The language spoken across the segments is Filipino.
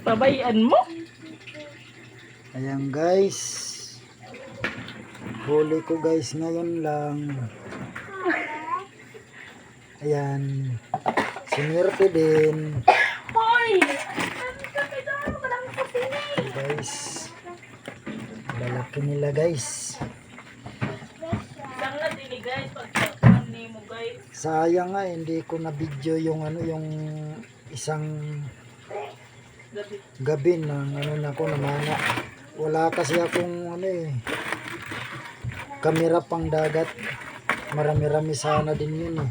Pabayaan mo. Ayan guys. Huli ko guys ngayon lang. Ayan. Sinwerte din. Hoy! Guys. Lalaki nila guys. Sangat ini guys. Pagkakuan mo guys. Sayang nga hindi ko na video yung ano yung isang gabi ng ano na ko namana. Wala kasi akong ano kamera pang dagat. Marami-rami sana din yun eh.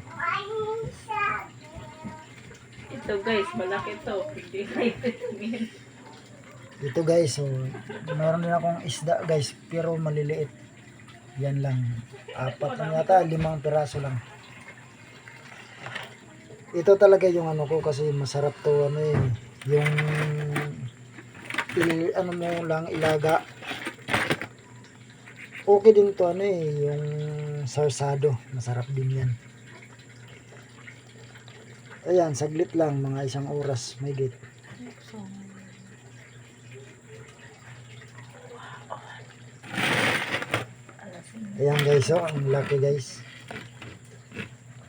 Ito guys, malaki to. Hindi kayo tingin. Ito guys, so meron din akong isda guys, pero maliliit. Yan lang. 4 lang yata, 5 piraso lang. Ito talaga yung ano ko kasi masarap to ano yung ano mo lang ilaga. Okay din to ano yung sarsado, masarap din yan. Ayan, saglit lang, mga 1 oras may git. Ayan guys, oh, ang laki guys.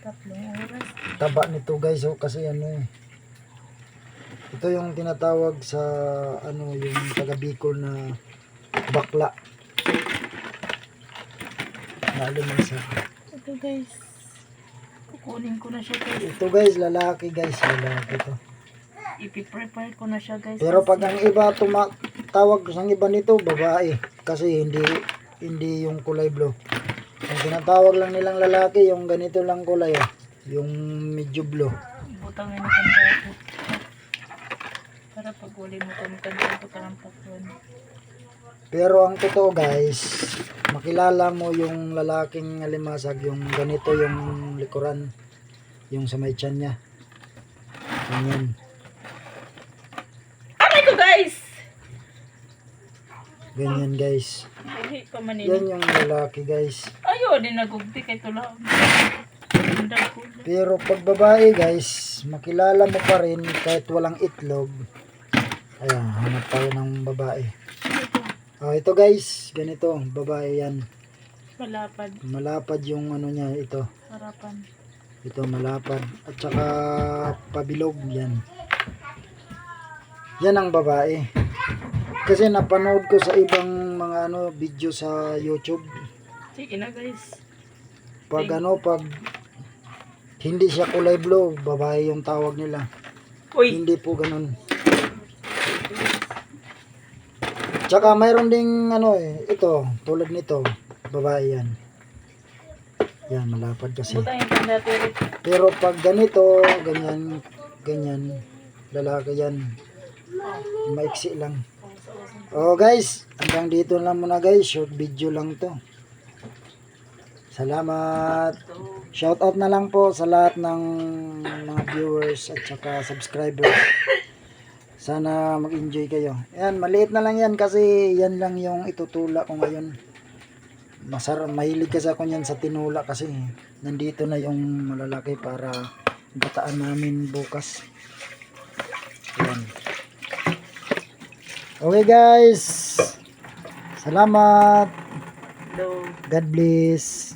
3 oras. Taba nito guys, oh, kasi ano ito yung tinatawag sa ano yung taga Bicol na bakla. Nalimasa. Ito guys. Kukunin ko na siya guys. Ito guys, lalaki guys, lalaki to. Ipi-prepare ko na siya guys. Pero pag ang iba tawag sang iba nito, babae. Kasi hindi yung kulay blue. Ang tinatawag lang nilang lalaki, yung ganito lang kulay, yung medyo blue. Butangin na kanta. Para pag uli mo kanta ko tarang pakwan. Pero ang totoo guys, makilala mo yung lalaking alimasag, yung ganito yung likuran, yung sa may tiyan niya. Ganyan. Aray ko guys! Ganyan guys. Hindi pa manini. Yan yung lalaki guys. Ayaw, di nagugti kay tulaw. Pero pag babae guys, makilala mo pa rin kahit walang itlog. Ayan, hanap tayo ng babae. Oh, ito guys, ganito, babae yan. Malapad. Malapad yung ano niya, ito. Harapan. Ito malapad at saka pabilog yan. Yan ang babae. Kasi napanood ko sa ibang mga ano video sa YouTube. Sige na guys. Pag pag hindi siya kulay blue, babae yung tawag nila. Uy. Hindi po ganun. Tsaka mayroon ding ano ito, tulad nito, babae yan. Yan, malapad kasi. Butangin kanda tulit. Pero pag ganito, ganyan, lalaki yan. Maiksi lang. Oh guys, hanggang dito lang muna guys, short video lang to. Salamat. Shout out na lang po sa lahat ng mga viewers at saka subscribers. Sana mag-enjoy kayo. Yan, maliit na lang yan kasi yan lang yung itutula ko ngayon. Mahilig kasi ako yan sa tinula kasi nandito na yung malalaki para gataan namin bukas. Yan. Okay guys. Salamat. Hello. God bless.